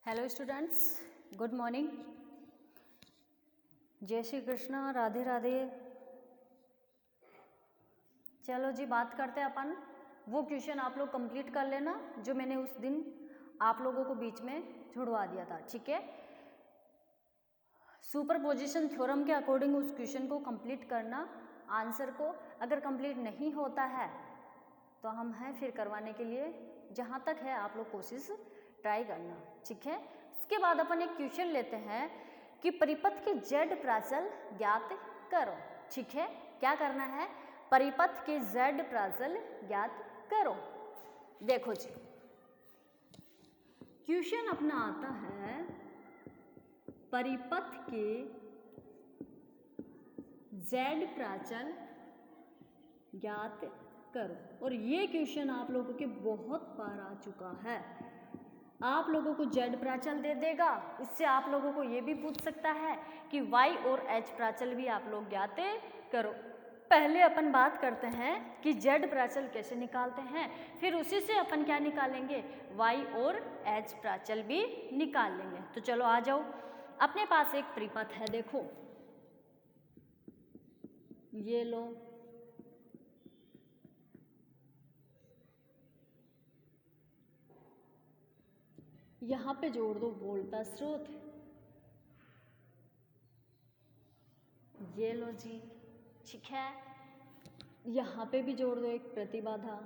Hello students, good morning. जय श्री कृष्णा, राधे राधे। चलो जी, बात करते हैं अपन। वो क्वेश्चन आप लोग कंप्लीट कर लेना जो मैंने उस दिन आप लोगों को बीच में छुड़वा दिया था, ठीक है। सुपरपोजिशन थ्योरम के अकॉर्डिंग उस क्वेश्चन को कंप्लीट करना। आंसर को अगर कंप्लीट नहीं होता है तो हम हैं फिर करवाने के लिए, जहाँ तक है आप लोग कोशिश ट्राई करना, ठीक है। उसके बाद अपन एक क्वेश्चन लेते हैं कि परिपथ के जेड प्राचल ज्ञात करो, ठीक है। क्या करना है? परिपथ के जेड प्राचल ज्ञात करो। देखो जी, क्वेश्चन अपना आता है परिपथ के जेड प्राचल ज्ञात करो, और ये क्वेश्चन आप लोगों के बहुत बार आ चुका है। आप लोगों को जेड प्राचल दे देगा, उससे आप लोगों को ये भी पूछ सकता है कि वाई और एच प्राचल भी आप लोग ज्ञात करो। पहले अपन बात करते हैं कि जेड प्राचल कैसे निकालते हैं, फिर उसी से अपन क्या निकालेंगे, वाई और एच प्राचल भी निकाल लेंगे। तो चलो आ जाओ, अपने पास एक परिपथ है, देखो ये लो, यहाँ पे जोड़ दो वोल्टा स्रोत, ये लो जी, ठीक है। यहाँ पे भी जोड़ दो एक प्रतिबाधा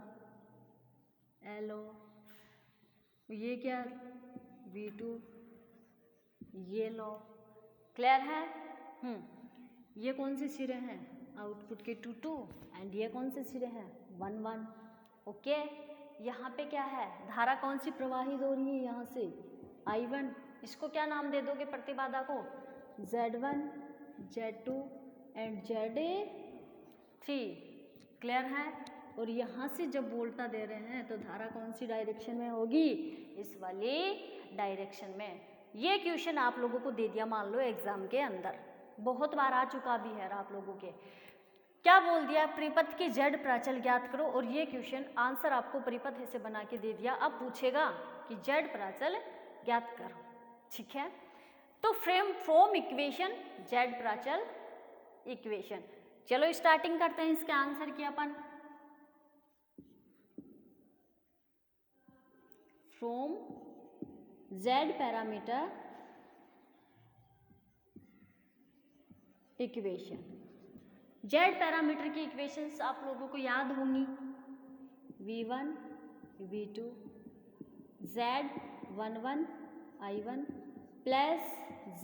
एलो, ये क्या V2, ये लो, क्लियर है। ये कौन से सिरे हैं, आउटपुट के 2 एंड ये कौन से सिरे हैं 1 1, ओके। यहाँ पे क्या है, धारा कौन सी प्रवाहित हो रही है यहाँ से, I1। इसको क्या नाम दे दोगे प्रतिबाधा को, Z1, Z2 and ZA3, clear है। और यहाँ से जब वोल्टा दे रहे हैं तो धारा कौन सी डायरेक्शन में होगी, इस वाली डायरेक्शन में। ये क्वेश्चन आप लोगों को दे दिया मान लो एग्जाम के अंदर, बहुत बार आ चुका भी है आप लोगों के। क्या बोल दिया, परिपथ की जेड प्राचल ज्ञात करो, और ये क्वेश्चन आंसर आपको परिपथ ऐसे बना के दे दिया। अब पूछेगा कि जेड प्राचल ज्ञात करो, ठीक है। तो फ्रॉम इक्वेशन जेड प्राचल इक्वेशन, चलो स्टार्टिंग करते हैं इसके आंसर की अपन। From Z parameter equation, Z parameter की इक्वेशंस आप लोगों को याद होंगी, V1 V2 Z11 I1 plus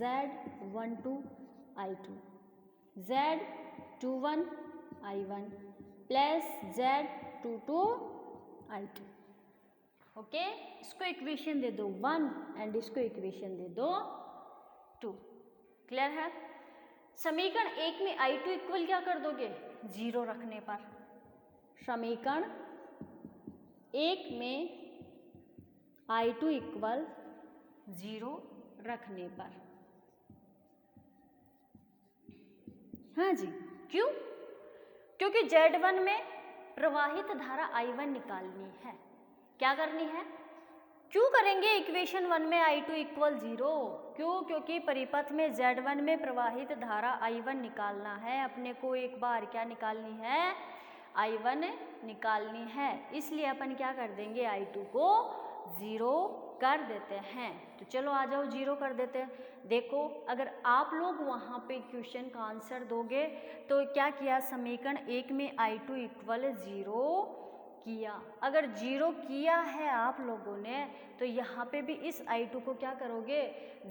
Z12 I2 Z21 I1 plus Z22 I2, okay. इसको इक्वेशन दे दो 1 एंड इसको इक्वेशन दे दो 2, क्लियर है। समीकरण 1 में I2 इक्वल क्या कर दोगे, 0 रखने पर। समीकरण 1 में I2 इक्वल 0 रखने पर, हाँ जी, क्यों? क्योंकि Z1 में प्रवाहित धारा I1 निकालनी है। क्या करनी है, क्यों करेंगे इक्वेशन 1 में I2 इक्वल 0, क्यों? क्योंकि परिपथ में Z1 में प्रवाहित धारा I1 निकालना है अपने को। एक बार क्या निकालनी है, I1 निकालनी है, इसलिए अपन क्या कर देंगे, I2 को 0 कर देते हैं। तो चलो आ जाओ 0 कर देते हैं। देखो अगर आप लोग वहाँ पे क्वेश्चन का आंसर दोगे तो क्या किया, समीकरण 1 में I2 इक्वल 0 किया। अगर 0 किया है आप लोगों ने तो यहाँ पे भी इस I2 को क्या करोगे,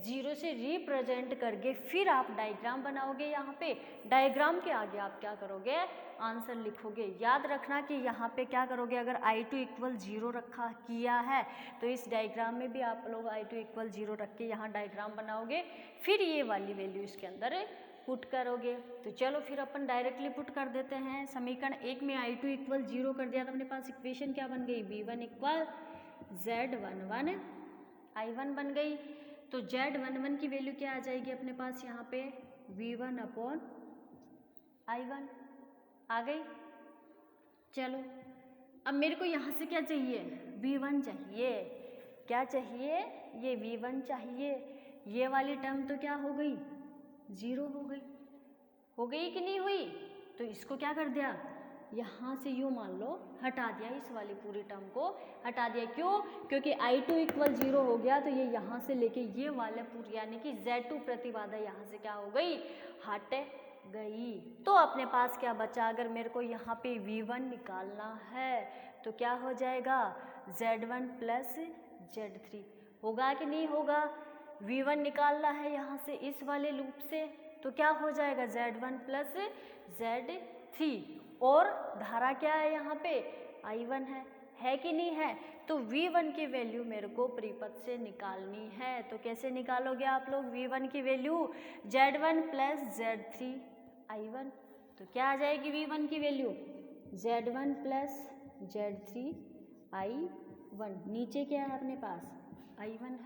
0 से रिप्रेजेंट करके फिर आप डायग्राम बनाओगे। यहाँ पे डायग्राम के आगे आप क्या करोगे, आंसर लिखोगे। याद रखना कि यहाँ पे क्या करोगे, अगर I2 इक्वल 0 रखा किया है तो इस डायग्राम में भी आप लोग I2 इक्वल 0 रख के यहाँ डायग्राम बनाओगे, फिर ये वाली वैल्यू इसके अंदर पुट करोगे। तो चलो फिर अपन डायरेक्टली पुट कर देते हैं। समीकरण 1 में I2 इक्वल 0 कर दिया तो अपने पास इक्वेशन क्या बन गई, V1 इक्वल Z11 I1 बन गई। तो Z11 की वैल्यू क्या आ जाएगी अपने पास, यहाँ पे V1 अपॉन I1 आ गई। चलो अब मेरे को यहाँ से क्या चाहिए, V1 चाहिए। क्या चाहिए, ये V1 चाहिए। ये वाली टर्म तो क्या हो गई, 0 हो गई कि नहीं हुई। तो इसको क्या कर दिया, यहाँ से यूँ मान लो हटा दिया, इस वाली पूरी टर्म को हटा दिया। क्यों, क्योंकि I2 = 0 हो गया, तो ये यहाँ से लेके ये वाले पूरी यानी कि Z2 प्रतिबाधा यहाँ से क्या हो गई, हट गई। तो अपने पास क्या बचा, अगर मेरे को यहाँ पे V1 निकालना है तो क्या हो जाएगा, Z1 + Z3 होगा कि नहीं होगा। V1 निकालना है यहाँ से इस वाले लूप से, तो क्या हो जाएगा, Z1 + Z3। और धारा क्या है यहाँ पे, I1 है कि नहीं है। तो V1 की वैल्यू मेरे को परिपथ से निकालनी है। तो कैसे निकालोगे आप लोग V1 की वैल्यू, Z1 + Z3 I1। तो क्या आ जाएगी V1 की वैल्यू, Z1 + Z3 I1। नीचे क्या है अपने पास, I1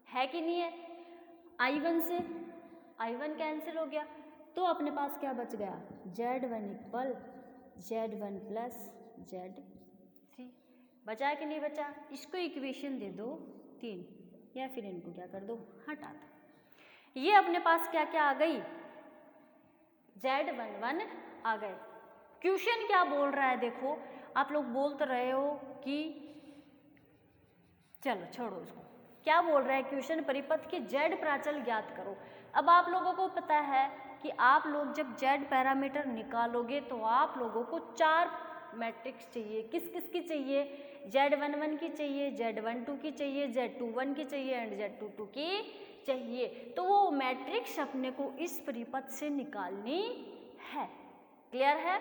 है कि नहीं है। I1 से I1 कैंसिल हो गया, तो अपने पास क्या बच गया, Z1 = Z1 + Z3। बचा कि नहीं बचा। इसको इक्वेशन दे दो 3, या फिर इनको क्या कर दो, हटा दो। ये अपने पास क्या क्या आ गई, Z11 आ गए। क्वेश्चन क्या बोल रहा है, देखो आप लोग बोल तो रहे हो कि चलो छोड़ो उसको, क्या बोल रहा है क्वेश्चन, परिपथ के Z प्राचल ज्ञात करो। अब आप लोगों को पता है कि आप लोग जब Z पैरामीटर निकालोगे तो आप लोगों को 4 मैट्रिक्स चाहिए। किस किस की चाहिए, Z11 की चाहिए, Z12 की चाहिए, Z21 की चाहिए एंड Z22 की चाहिए। तो वो मैट्रिक्स अपने को इस परिपथ से निकालनी है। क्लियर है,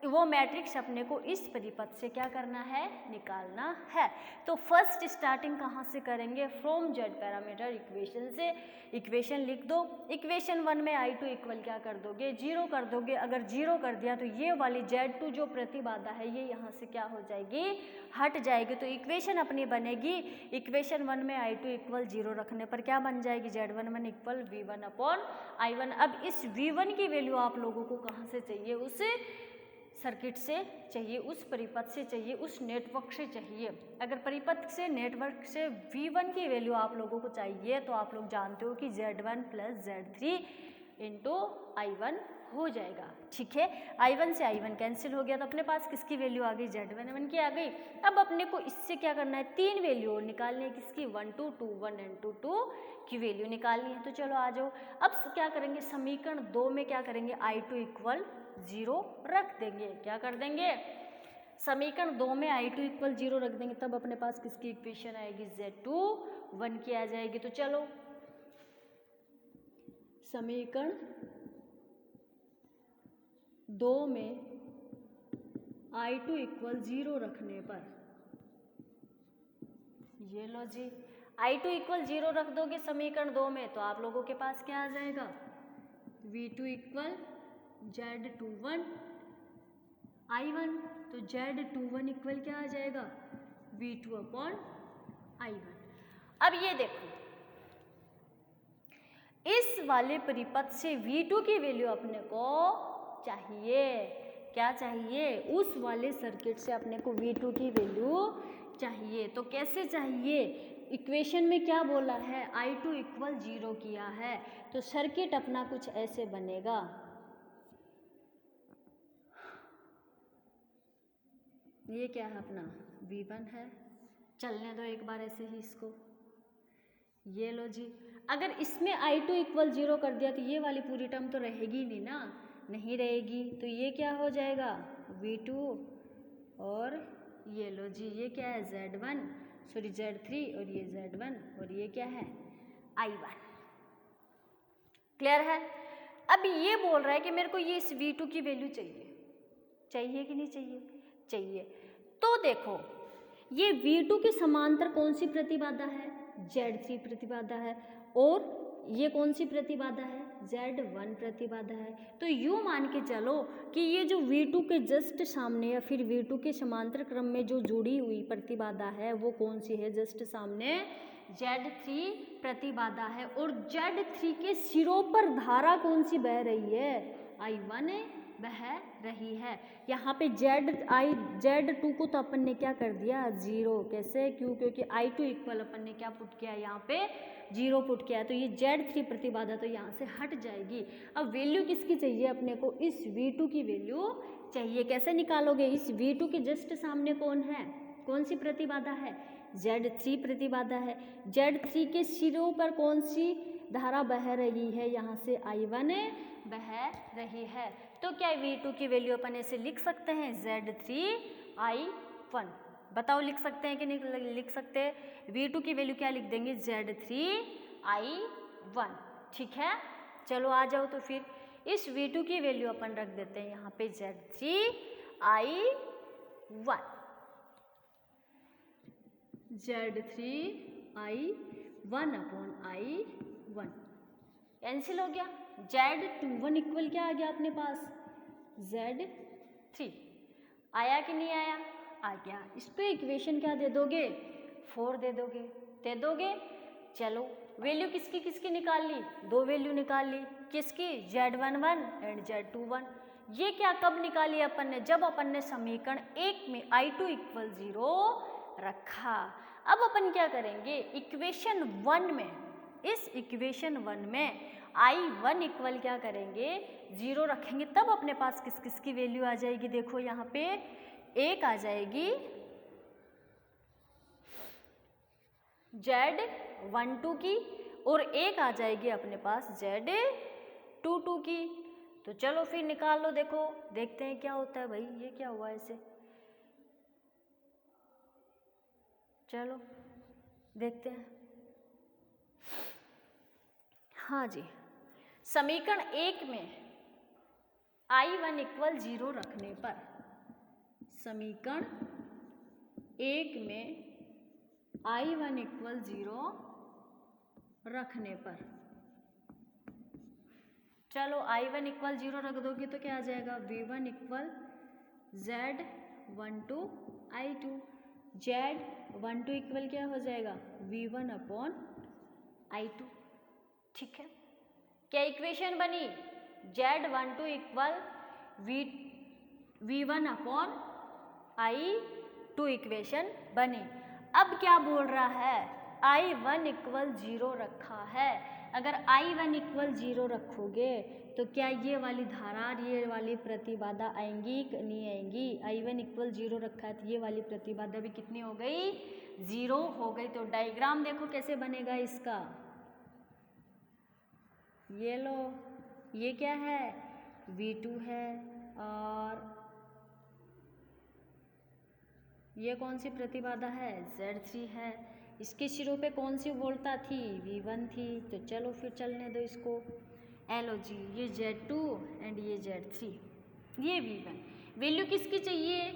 वो मैट्रिक्स अपने को इस परिपथ से क्या करना है, निकालना है। तो फर्स्ट स्टार्टिंग कहाँ से करेंगे, फ्रॉम Z पैरामीटर इक्वेशन से। इक्वेशन लिख दो। इक्वेशन 1 में I2 = क्या कर दोगे, 0 कर दोगे। अगर 0 कर दिया तो ये वाली Z2 जो प्रतिबाधा है ये यहाँ से क्या हो जाएगी, हट जाएगी। तो इक्वेशन अपनी बनेगी, इक्वेशन 1 में I2 = 0 रखने पर क्या बन जाएगी, Z11 = V1/I1। अब इस V1 की वैल्यू आप लोगों को कहाँ से चाहिए, उस सर्किट से चाहिए, उस परिपथ से चाहिए, उस नेटवर्क से चाहिए। अगर परिपथ से नेटवर्क से V1 की वैल्यू आप लोगों को चाहिए तो आप लोग जानते हो कि Z1 + Z3 × I1 हो जाएगा। ठीक है, I1 से I1 कैंसिल हो गया, तो अपने पास किसकी वैल्यू आ गई, Z11 की आ गई। अब अपने को इससे क्या करना है, 3 वैल्यू निकालनी है, किसकी, 1 2 2 1 एंड 2 2 की वैल्यू निकालनी है। तो चलो आ जाओ। अब क्या करेंगे, समीकरण 2 में क्या करेंगे, I2 = 0 रख देंगे। क्या कर देंगे, समीकरण 2 में I2 = 0 रख देंगे, तब अपने पास किसकी इक्वेशन आएगी, Z21 की आ जाएगी। तो चलो समीकरण 2 में I2 = 0 रखने पर, ये लो जी, I2 = 0 रख दोगे समीकरण 2 में तो आप लोगों के पास क्या आ जाएगा, V2 = Z21 I1। तो Z21 = क्या आ जाएगा, V2/I1। अब ये देखो, इस वाले परिपथ से V2 की वैल्यू अपने को चाहिए। क्या चाहिए, उस वाले सर्किट से अपने को V2 की वैल्यू चाहिए। तो कैसे चाहिए, इक्वेशन में क्या बोला है, I2 = 0 किया है, तो सर्किट अपना कुछ ऐसे बनेगा। ये क्या है अपना, V1 है, चलने दो एक बार ऐसे ही इसको। ये लो जी, अगर इसमें I2 = 0 कर दिया तो ये वाली पूरी टर्म तो रहेगी नहीं ना, नहीं रहेगी। तो ये क्या हो जाएगा, V2, और ये लो जी, ये क्या है, Z3, और ये Z1, और ये क्या है, I1। क्लियर है। अब ये बोल रहा है कि मेरे को ये इस V2 की वैल्यू चाहिए कि नहीं चाहिए, चाहिए। तो देखो, ये V2 के समांतर कौन सी प्रतिबाधा है, Z3 प्रतिबाधा है, और ये कौन सी प्रतिबाधा है, Z1 प्रतिबाधा है। तो यूँ मान के चलो कि ये जो V2 के जस्ट सामने या फिर V2 के समांतर क्रम में जो जुड़ी हुई प्रतिबाधा है वो कौन सी है, जस्ट सामने Z3 प्रतिबाधा है। और Z3 के सिरों पर धारा कौन सी बह रही है, I1 बह रही है। यहाँ पे Z2 को तो अपन ने क्या कर दिया 0, कैसे, क्यों, क्योंकि I2 इक्वल अपन ने क्या पुट किया यहाँ पे 0 पुट किया, तो ये Z3 प्रतिबाधा तो यहाँ से हट जाएगी। अब वैल्यू किसकी चाहिए अपने को, इस V2 की वैल्यू चाहिए। कैसे निकालोगे, इस V2 के जस्ट सामने कौन है, कौन सी प्रतिबाधा है, Z3 प्रतिबाधा है। Z3 के सिरों पर कौन सी धारा बह रही है, यहाँ से I1 बह रही है। तो क्या V2 की वैल्यू अपन ऐसे लिख सकते हैं Z3I1। बताओ लिख सकते हैं कि नहीं लिख सकते। V2 की वैल्यू क्या लिख देंगे Z3I1। ठीक है, चलो आ जाओ। तो फिर इस V2 की वैल्यू अपन रख देते हैं यहाँ पे Z3I1। Z3I1 upon I1 cancel हो गया। Z21 इक्वल क्या आ गया अपने पास Z3। आया कि नहीं आया, आ गया। इस पे इक्वेशन क्या दे दोगे 4 दे दोगे। चलो वैल्यू किसकी किसकी निकाल ली, 2 वैल्यू निकाल ली, किसकी Z11 एंड Z21। ये क्या कब निकाली अपन ने, जब अपन ने समीकरण 1 में I2 इक्वल 0 रखा। अब अपन क्या करेंगे इक्वेशन 1 में, इस इक्वेशन 1 में I1 इक्वल क्या करेंगे 0 रखेंगे, तब अपने पास किस किस की वैल्यू आ जाएगी। देखो यहाँ पे एक आ जाएगी Z12 की और एक आ जाएगी अपने पास Z22 की। तो चलो फिर निकाल लो, देखो देखते हैं क्या होता है। भाई ये क्या हुआ ऐसे, चलो देखते हैं। हाँ जी, समीकरण 1 में I1 इक्वल 0 रखने पर, समीकरण 1 में I1 इक्वल 0 रखने पर, चलो I1 इक्वल 0 रख दोगे तो क्या आ जाएगा V1 equal Z12 I2। Z12 equal क्या हो जाएगा V1 अपॉन I2। ठीक है, क्या इक्वेशन बनी Z12 equal V1 upon I2 equation बनी। अब क्या बोल रहा है I1 इक्वल 0 रखा है। अगर I1 इक्वल 0 रखोगे तो क्या ये वाली धारा ये वाली प्रतिबाधा आएंगी कि नहीं आएंगी। I1 इक्वल 0 रखा है तो ये वाली प्रतिबाधा भी कितनी हो गई 0 हो गई। तो डायग्राम देखो कैसे बनेगा इसका, ये लो ये क्या है V2 है और ये कौन सी प्रतिबाधा है Z3 है। इसके सिरों पे कौन सी वोल्टा थी V1 थी। तो चलो फिर चलने दो इसको। एलो जी, ये Z2 एंड ये Z3, ये V1। वैल्यू किसकी चाहिए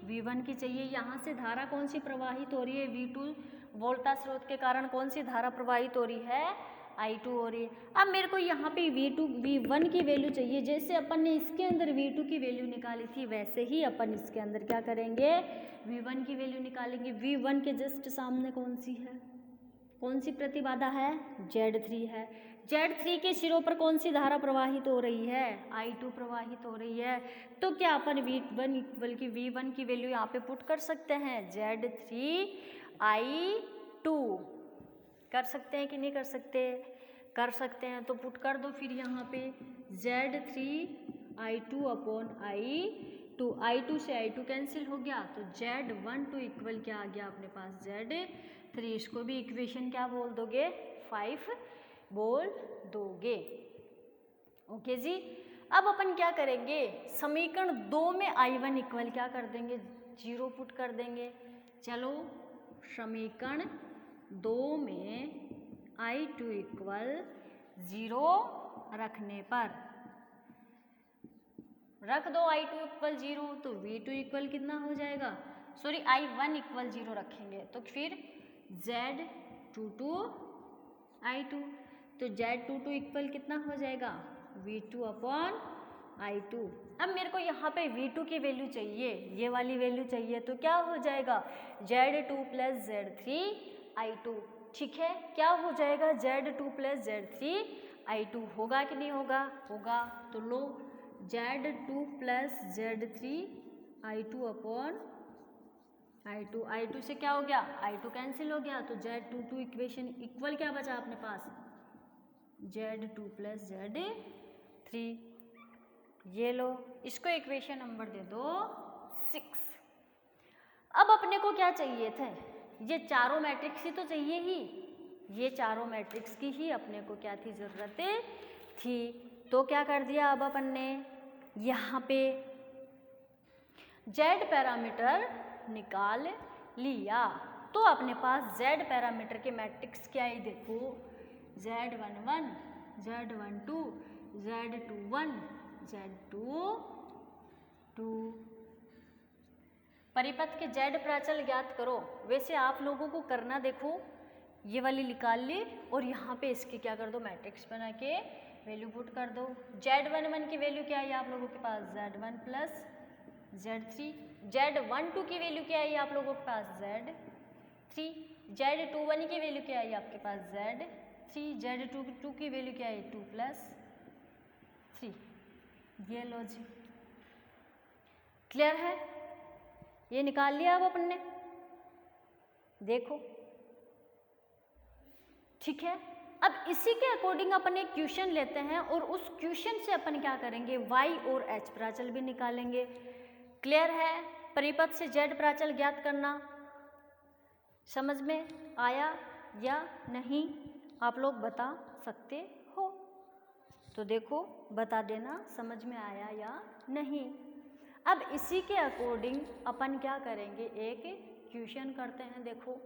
V1 की चाहिए। यहाँ से धारा कौन सी प्रवाहित हो रही है V2 वोल्टा स्रोत के कारण कौन सी धारा प्रवाहित हो रही है I2 हो रही है। अब मेरे को यहाँ पे V1 की वैल्यू चाहिए। जैसे अपन ने इसके अंदर V2 की वैल्यू निकाली थी वैसे ही अपन इसके अंदर क्या करेंगे V1 की वैल्यू निकालेंगे। V1 के जस्ट सामने कौन सी है, कौन सी प्रतिबाधा है Z3 है। Z3 के सिरों पर कौन सी धारा प्रवाहित हो रही है I2 प्रवाहित हो रही है। तो क्या अपन V1 की वैल्यू यहाँ पे पुट कर सकते हैं Z3I2 कर सकते हैं कि नहीं कर सकते, कर सकते हैं। तो पुट कर दो फिर यहाँ पे Z3I2 अपॉन I2 से I2 कैंसिल हो गया। तो Z12 इक्वल क्या आ गया अपने पास Z3। इसको भी इक्वेशन क्या बोल दोगे 5 बोल दोगे। ओके जी, अब अपन क्या करेंगे समीकरण 2 में I1 इक्वल क्या कर देंगे 0 पुट कर देंगे। चलो समीकरण 2 में I2 इक्वल 0 रखने पर रख दो I2 इक्वल 0 तो V2 इक्वल कितना हो जाएगा, सॉरी I1 इक्वल 0 रखेंगे तो फिर Z22 I2। तो Z22 इक्वल कितना हो जाएगा V2 अपॉन I2। अब मेरे को यहाँ पे V2 की वैल्यू चाहिए, ये वाली वैल्यू चाहिए। तो क्या हो जाएगा Z2 प्लस Z3 I2। ठीक है, क्या हो जाएगा Z2 प्लस Z3 I2 होगा कि नहीं होगा, होगा। तो लो Z2 plus Z3 I2 upon I2 से क्या हो गया, I2 कैंसिल हो गया, तो Z22 इक्वेशन इक्वल क्या बचा अपने पास, Z2 प्लस Z3। ये लो, इसको इक्वेशन नंबर दे दो 6। अब अपने को क्या चाहिए थे, ये चारों मैट्रिक्स ही तो चाहिए ही, ये चारों मैट्रिक्स की ही अपने को क्या थी, ज़रूरत थी। तो क्या कर दिया अब अपन ने, यहाँ पे Z पैरामीटर निकाल लिया। तो अपने पास Z पैरामीटर के मैट्रिक्स क्या है, देखो Z11, Z12, Z21, Z22। परिपथ के Z प्राचल ज्ञात करो। वैसे आप लोगों को करना, देखो ये वाली निकाल ली और यहाँ पे इसकी क्या कर दो, मैट्रिक्स बना के वैल्यू पुट कर दो। Z11 की वैल्यू क्या आई आप लोगों के पास, Z1 प्लस Z3। Z12 की वैल्यू क्या आई आप लोगों के पास, Z3। Z21 की वैल्यू क्या आई आपके पास, Z3। Z22 की वैल्यू क्या आई, 2 प्लस 3। ये लो जी, क्लियर है, ये निकाल लिया अब अपन ने, देखो ठीक है। अब इसी के अकॉर्डिंग अपन एक क्वेश्चन लेते हैं और उस क्वेश्चन से अपन क्या करेंगे, Y और H प्राचल भी निकालेंगे। क्लियर है, परिपथ से Z प्राचल ज्ञात करना समझ में आया या नहीं, आप लोग बता सकते हो, तो देखो बता देना समझ में आया या नहीं। अब इसी के अकॉर्डिंग अपन क्या करेंगे, एक क्वेश्चन करते हैं। देखो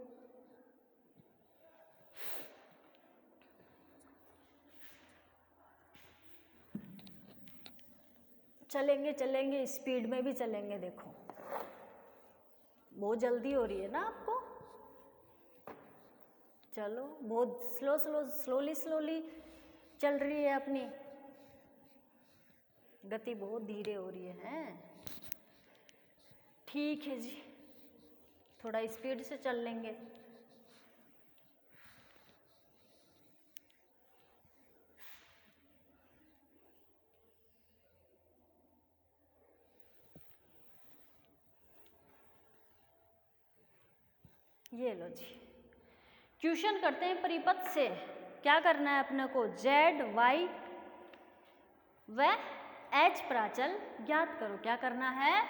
चलेंगे स्पीड में भी चलेंगे, देखो बहुत जल्दी हो रही है ना आपको, चलो बहुत स्लोली चल रही है, अपनी गति बहुत धीरे हो रही है। ठीक है जी, थोड़ा स्पीड से चल लेंगे। ये लो जी, क्वेश्चन करते हैं। परिपथ से क्या करना है अपने को, Z, Y व H प्राचल ज्ञात करो। क्या करना है,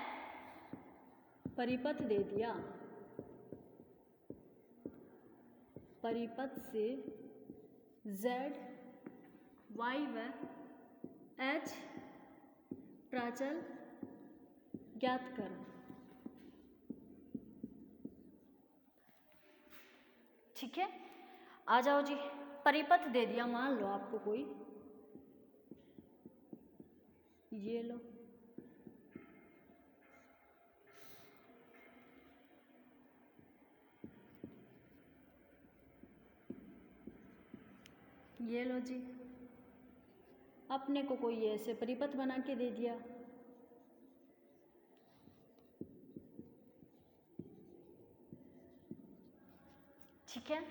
परिपथ दे दिया, परिपथ से Z, Y व H प्राचल ज्ञात करो। ठीक है, आ जाओ जी, परिपथ दे दिया, मान लो आपको कोई, ये लो, ये लो जी, अपने को कोई ऐसे परिपथ बना के दे दिया। ठीक है,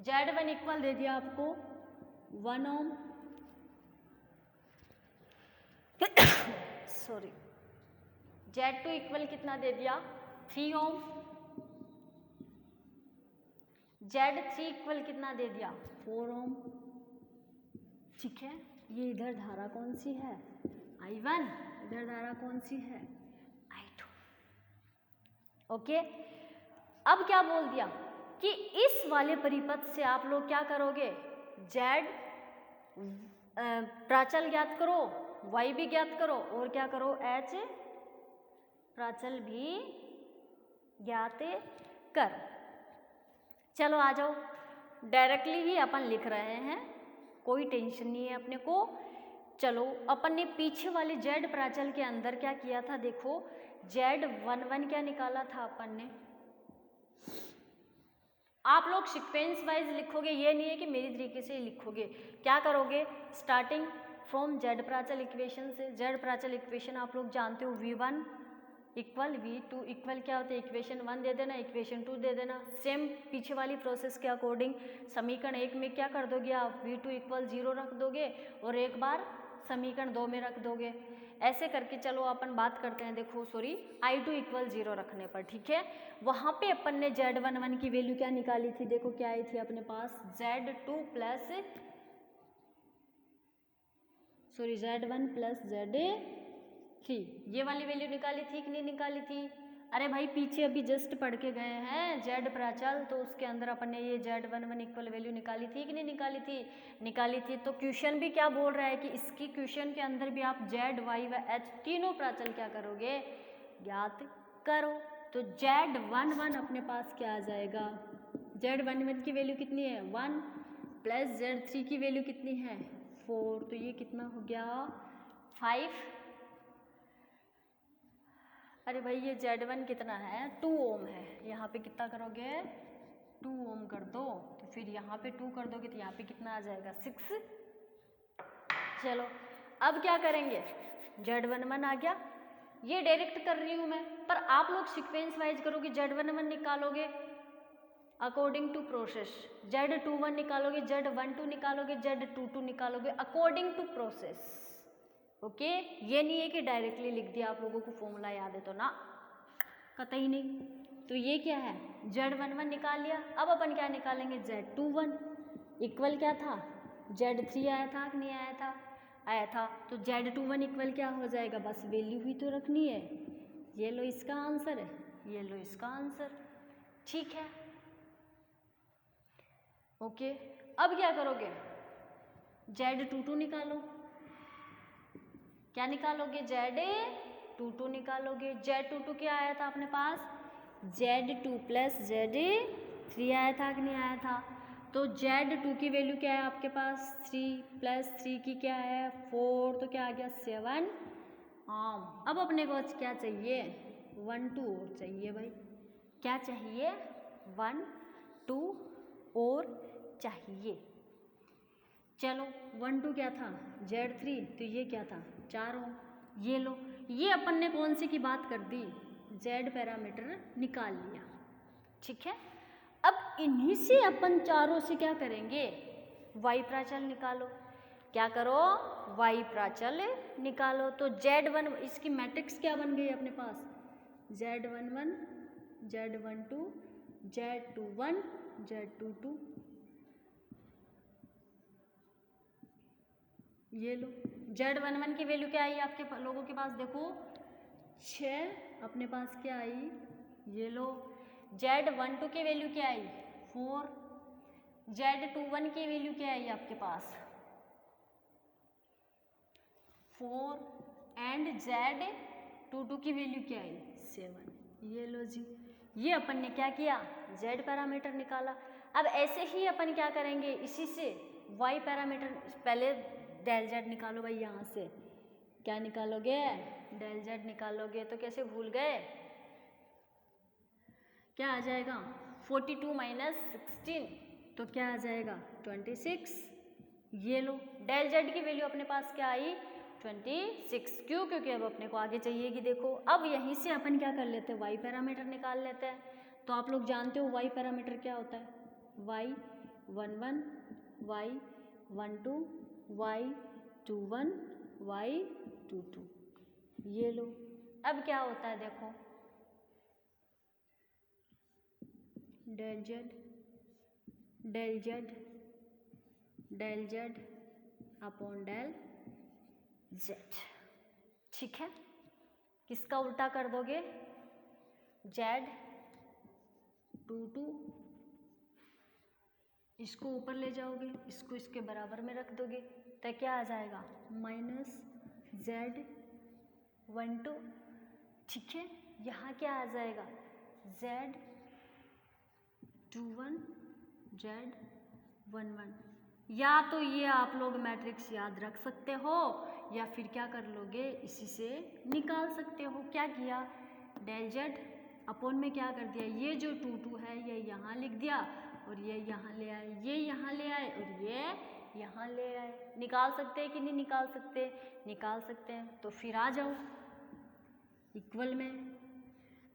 Z1 इक्वल दे दिया आपको 1 ओम, सॉरी, Z2 इक्वल कितना दे दिया, 3 ओम, Z3 इक्वल कितना दे दिया, 4 ओम। ठीक है, ये इधर धारा कौन सी है, I1, इधर धारा कौन सी है, I2। ओके, अब क्या बोल दिया कि इस वाले परिपथ से आप लोग क्या करोगे, Z प्राचल ज्ञात करो, Y भी ज्ञात करो और क्या करो, H प्राचल भी ज्ञात कर। चलो आ जाओ, डायरेक्टली ही अपन लिख रहे हैं, कोई टेंशन नहीं है अपने को। चलो अपन ने पीछे वाले Z प्राचल के अंदर क्या किया था, देखो Z11 क्या निकाला था अपन ने। आप लोग सीक्वेंस वाइज लिखोगे, ये नहीं है कि मेरी तरीके से ही लिखोगे। क्या करोगे, स्टार्टिंग फ्रॉम Z प्राचल इक्वेशन से। Z प्राचल इक्वेशन आप लोग जानते हो, V1 इक्वल V2 इक्वल क्या होता है, इक्वेशन 1 दे देना, इक्वेशन 2 दे देना। सेम पीछे वाली प्रोसेस के अकॉर्डिंग समीकरण 1 में क्या कर दोगे आप, V2 इक्वल 0 रख दोगे और एक बार समीकरण 2 में रख दोगे। ऐसे करके चलो अपन बात करते हैं, देखो सॉरी I2 = 0 रखने पर, ठीक है। वहाँ पे अपन ने Z11 की वैल्यू क्या निकाली थी, देखो क्या आई थी अपने पास, Z1 प्लस Z3, ये वाली वैल्यू निकाली थी कि नहीं निकाली थी। अरे भाई पीछे अभी जस्ट पढ़ के गए हैं Z प्राचल, तो उसके अंदर अपन ने ये Z11 इक्वल वैल्यू निकाली थी कि नहीं निकाली थी, निकाली थी। तो क्वेश्चन भी क्या बोल रहा है कि इसकी क्वेश्चन के अंदर भी आप Z, Y व H तीनों प्राचल क्या करोगे, ज्ञात करो। तो Z11 अपने पास क्या आ जाएगा, Z11 की वैल्यू कितनी है 1 प्लस Z3 की वैल्यू कितनी है 4, तो ये कितना हो गया 5। अरे भाई ये Z1 कितना है 2 ओम है, यहाँ पे कितना करोगे 2 ओम कर दो, तो फिर यहाँ पे 2 कर दोगे तो यहाँ पे कितना आ जाएगा 6। चलो अब क्या करेंगे, Z11 आ गया, ये डायरेक्ट कर रही हूँ मैं, पर आप लोग सीक्वेंस वाइज करोगे। Z11 निकालोगे अकॉर्डिंग टू प्रोसेस, Z21 निकालोगे, Z12 निकालोगे, Z22 निकालोगे अकॉर्डिंग टू प्रोसेस। ओके, ये नहीं है कि डायरेक्टली लिख दिया, आप लोगों को फॉर्मूला याद है तो ना, कतई नहीं। तो ये क्या है Z11 निकाल लिया। अब अपन क्या निकालेंगे, Z21 इक्वल क्या था, Z3 आया था कि नहीं आया था, आया था। तो Z21 इक्वल क्या हो जाएगा, बस वैल्यू ही तो रखनी है। ये लो इसका आंसर है, ये लो इसका आंसर, ठीक है। ओके, अब क्या करोगे, Z22 निकालो, क्या निकालोगे, Z22 निकालोगे। Z22 क्या आया था अपने पास, Z2 प्लस Z3 आया था कि नहीं आया था। तो Z2 की वैल्यू क्या है आपके पास 3 प्लस 3 की क्या है 4, तो क्या आ गया 7 आम। अब अपने को क्या चाहिए 1 2 और चाहिए भाई, क्या चाहिए 1 2 और चाहिए। चलो 1 2 क्या था Z3, तो ये क्या था 4 ओम। ये लो, ये अपन ने कौन सी की बात कर दी, Z पैरामीटर निकाल लिया, ठीक है। अब इन्हीं से अपन चारों से क्या करेंगे, Y प्राचल निकालो। क्या करो, Y प्राचल निकालो। तो Z1 इसकी मैट्रिक्स क्या बन गई अपने पास, Z11 Z12 Z21 Z22। ये लो Z11 की वैल्यू क्या आई आपके लोगों के पास, देखो 6 अपने पास क्या आई, ये लो। Z12 की वैल्यू क्या आई 4, Z21 की वैल्यू क्या आई आपके पास 4 एंड Z22 की वैल्यू क्या आई 7। ये लो जी, ये अपन ने क्या किया Z पैरामीटर निकाला। अब ऐसे ही अपन क्या करेंगे, इसी से Y पैरामीटर, पहले डेल Z निकालो भाई, यहाँ से क्या निकालोगे डेल Z निकालोगे, तो कैसे भूल गए, क्या आ जाएगा 42 माइनस 16, तो क्या आ जाएगा 26। ये लो डेल Z की वैल्यू अपने पास क्या आई 26, क्यों, क्योंकि अब अपने को आगे चाहिएगी। देखो अब यहीं से अपन क्या कर लेते हैं Y पैरामीटर निकाल लेते हैं। तो आप लोग जानते हो Y पैरामीटर क्या होता है, Y11 Y12 Y21 Y22। ये लो, अब क्या होता है देखो, del Z upon del Z, ठीक है। किसका उल्टा कर दोगे, Z22, इसको ऊपर ले जाओगे, इसको इसके बराबर में रख दोगे, तो क्या आ जाएगा माइनस Z12, ठीक है। यहाँ क्या आ जाएगा Z21 Z11। या तो ये आप लोग मैट्रिक्स याद रख सकते हो, या फिर क्या कर लोगे इसी से निकाल सकते हो। क्या किया, डेल Z अपॉन में क्या कर दिया, ये जो 22 है ये यहाँ लिख दिया, और ये यहाँ ले आए, ये यहाँ ले आए, और ये यहाँ ले आए। निकाल सकते हैं कि नहीं निकाल सकते, निकाल सकते हैं। तो फिर आ जाओ इक्वल में,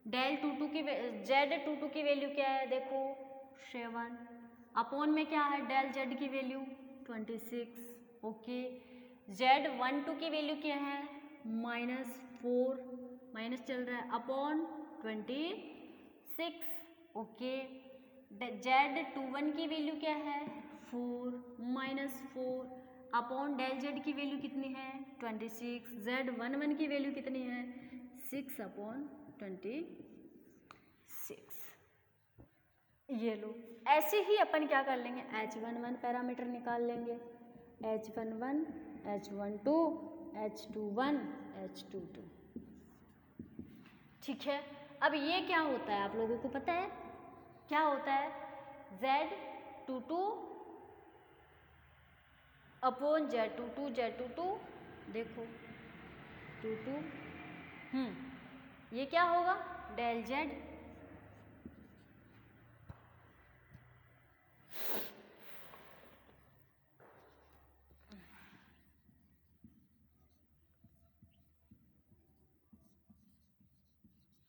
डेल Z22 की वैल्यू क्या है देखो 7, अपॉन में क्या है डेल Z की वैल्यू 26। ओके, Z12 की वैल्यू क्या है, -4, माइनस चल रहा है, अपॉन 26। ओके, Z21 की वैल्यू क्या है, 4, -4 अपॉन डेल जेड की वैल्यू कितनी है, 26। Z11 की वैल्यू कितनी है, 6 अपॉन 26। ये लो, ऐसे ही अपन क्या कर लेंगे, H11 पैरामीटर निकाल लेंगे, H11, H12, H21, H22। ठीक है, अब ये क्या होता है आप लोगों को पता है, क्या होता है, Z22 अपॉन Z22, देखो 22, ये क्या होगा, डेल जेड,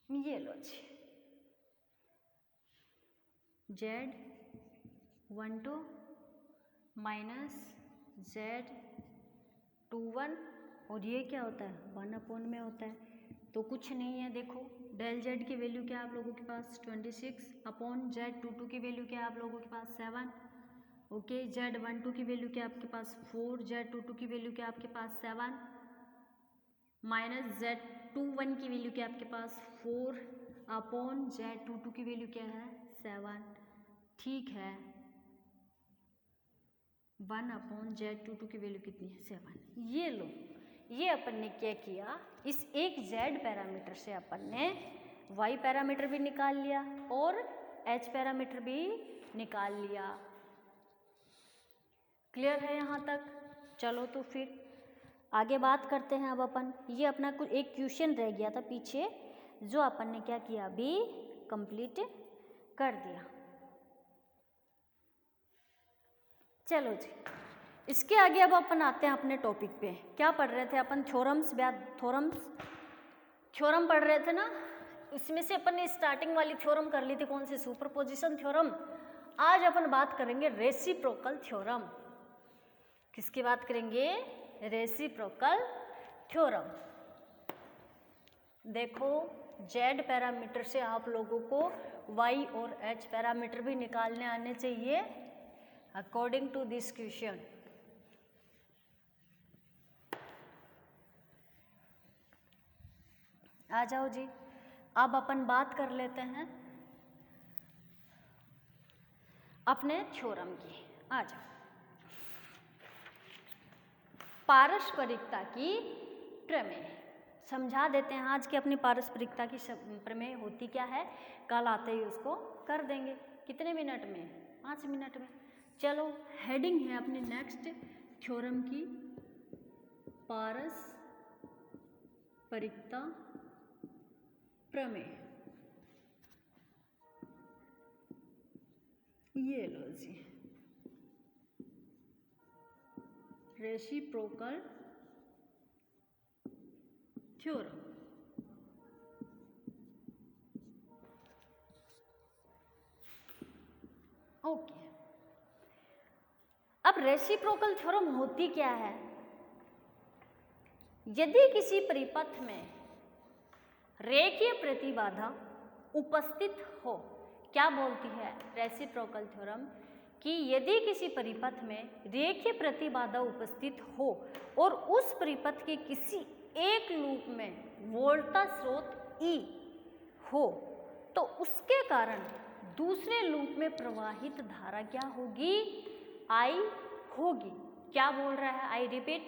ये लो जी, Z12 माइनस Z21, और ये क्या होता है, 1 अपॉन में होता है, तो कुछ नहीं है, देखो डेल जेड की वैल्यू क्या है आप लोगों के पास, 26 अपॉन Z22 की वैल्यू क्या है आप लोगों के पास, 7। ओके, Z12 की वैल्यू क्या है आपके पास, 4, Z22 की वैल्यू क्या है आपके पास, 7, माइनस Z21 की वैल्यू क्या है आपके पास, 4 अपॉन Z22 की वैल्यू क्या है, 7। ठीक है, 1 अपॉन Z22 की वैल्यू कितनी है, 7। ये लो, ये अपन ने क्या किया, इस एक Z पैरामीटर से अपन ने Y पैरामीटर भी निकाल लिया और H पैरामीटर भी निकाल लिया। क्लियर है यहाँ तक? चलो तो फिर आगे बात करते हैं। अब अपन ये अपना कुछ एक क्वेश्चन रह गया था पीछे, जो अपन ने क्या किया, अभी कंप्लीट कर दिया। चलो जी, इसके आगे अब अपन आते हैं अपने टॉपिक पे। क्या पढ़ रहे थे अपन, थ्योरम पढ़ रहे थे ना, इसमें से अपन ने स्टार्टिंग वाली थ्योरम कर ली थी, कौन सी, सुपरपोजिशन थ्योरम। आज अपन बात करेंगे रेसिप्रोकल थ्योरम। किसकी बात करेंगे, रेसिप्रोकल थ्योरम। देखो Z पैरामीटर से आप लोगों को Y और H पैरामीटर भी निकालने आने चाहिए अकॉर्डिंग टू दिस क्वेश्चन। आ जाओ जी, अब अपन बात कर लेते हैं अपने थ्योरम की। आ जाओ, पारस्परिकता की प्रमेय समझा देते हैं। आज की अपनी पारस्परिकता की प्रमेय होती क्या है, कल आते ही उसको कर देंगे। कितने मिनट में, 5 मिनट में। चलो, हेडिंग है अपनी नेक्स्ट थ्योरम की, पारस्परिकता प्रमेय। ये लो जी, रेसिप्रोकल थ्योरम। ओके, अब रेसिप्रोकल थ्योरम होती क्या है, यदि किसी परिपथ में रेखीय प्रतिबाधा उपस्थित हो, क्या बोलती है रेसिप्रोकल थ्योरम, कि यदि किसी परिपथ में रेखीय प्रतिबाधा उपस्थित हो और उस परिपथ के किसी एक लूप में वोल्टा स्रोत E हो, तो उसके कारण दूसरे लूप में प्रवाहित धारा क्या होगी, I होगी। क्या बोल रहा है, आई रिपीट,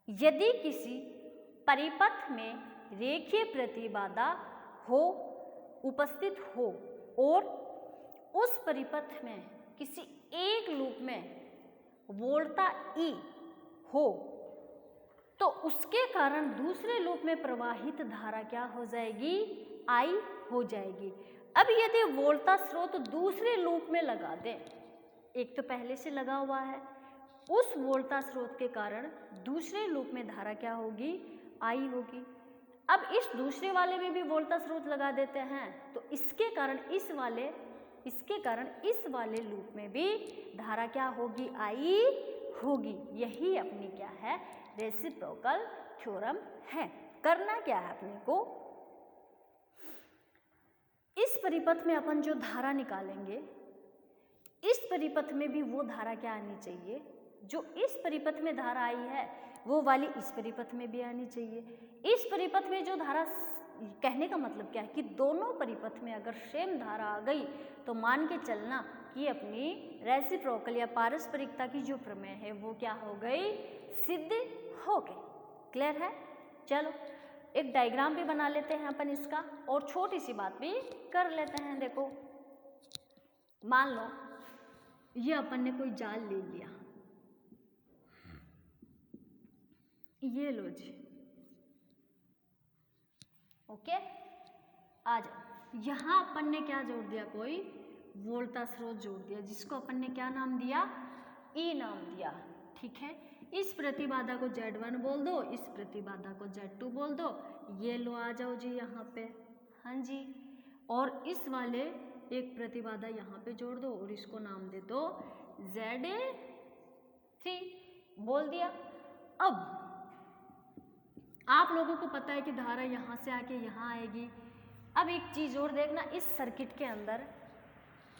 यदि किसी परिपथ में रेखीय प्रतिबाधा हो, उपस्थित हो और उस परिपथ में किसी एक लूप में वोल्टा E हो, तो उसके कारण दूसरे लूप में प्रवाहित धारा क्या हो जाएगी, I हो जाएगी। अब यदि वोल्टा स्रोत दूसरे लूप में लगा दें, एक तो पहले से लगा हुआ है, उस वोल्टा स्रोत के कारण दूसरे लूप में धारा क्या होगी, I होगी। अब इस दूसरे वाले में भी वोल्टा स्रोत लगा देते हैं, तो इसके कारण इस वाले लूप में भी धारा क्या होगी, I होगी। यही अपनी क्या है, रेसिप्रोकल थ्योरम है। करना क्या है अपने को, इस परिपथ में अपन जो धारा निकालेंगे, इस परिपथ में भी वो धारा क्या आनी चाहिए, जो इस परिपथ में धारा आई है वो वाली इस परिपथ में भी आनी चाहिए। इस परिपथ में जो धारा, कहने का मतलब क्या है कि दोनों परिपथ में अगर सेम धारा आ गई तो मान के चलना कि अपनी रेसिप्रोकल या पारस्परिकता की जो प्रमेय है वो क्या हो गई, सिद्ध हो गई। क्लियर है? चलो एक डायग्राम भी बना लेते हैं अपन इसका, और छोटी सी बात भी कर लेते हैं। देखो मान लो ये अपन ने कोई जाल ले लिया, ये लो जी, ओके, आ जाओ। यहाँ अपन ने क्या जोड़ दिया, कोई वोल्टा स्रोत जोड़ दिया, जिसको अपन ने क्या नाम दिया, ई नाम दिया। ठीक है, इस प्रतिबाधा को Z1 बोल दो, इस प्रतिबाधा को Z2 बोल दो। ये लो आ जाओ जी यहाँ पे, हाँ जी, और इस वाले एक प्रतिबाधा यहाँ पे जोड़ दो और इसको नाम दे दो Z3, बोल दिया। अब आप लोगों को पता है कि धारा यहाँ से आके यहाँ आएगी। अब एक चीज़ और देखना, इस सर्किट के अंदर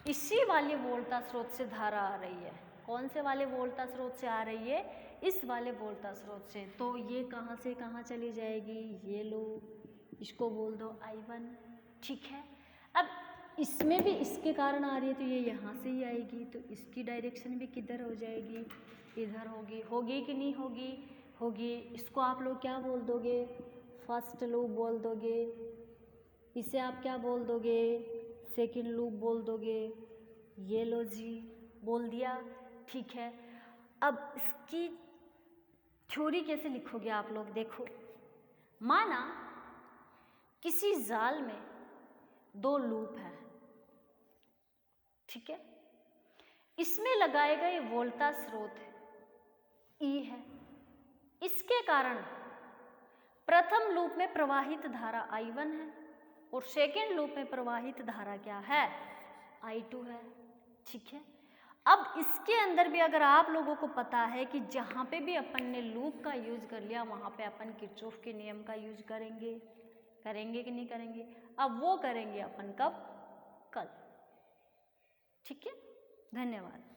इसी वाले वोल्टा स्रोत से धारा आ रही है। कौन से वाले वोल्टा स्रोत से आ रही है, इस वाले वोल्टा स्रोत से। तो ये कहाँ से कहाँ चली जाएगी, ये लो, इसको बोल दो I1। ठीक है, अब इसमें भी इसके कारण आ रही है तो ये यहाँ से ही आएगी, तो इसकी डायरेक्शन भी किधर हो जाएगी, इधर होगी। होगी कि नहीं होगी, होगी। इसको आप लोग क्या बोल दोगे, फर्स्ट लूप बोल दोगे। इसे आप क्या बोल दोगे, सेकंड लूप बोल दोगे। ये लो जी, बोल दिया। ठीक है, अब इसकी थ्योरी कैसे लिखोगे आप लोग, देखो। माना किसी जाल में 2 लूप है, ठीक है, इसमें लगाए गए वोल्टा स्रोत E है। इसके कारण प्रथम लूप में प्रवाहित धारा I1 है और सेकेंड लूप में प्रवाहित धारा क्या है, I2 है। ठीक है, अब इसके अंदर भी अगर आप लोगों को पता है कि जहाँ पे भी अपन ने लूप का यूज कर लिया वहाँ पे अपन किरचॉफ के नियम का यूज करेंगे, करेंगे कि नहीं करेंगे। अब वो करेंगे अपन कब, कल। ठीक है, धन्यवाद।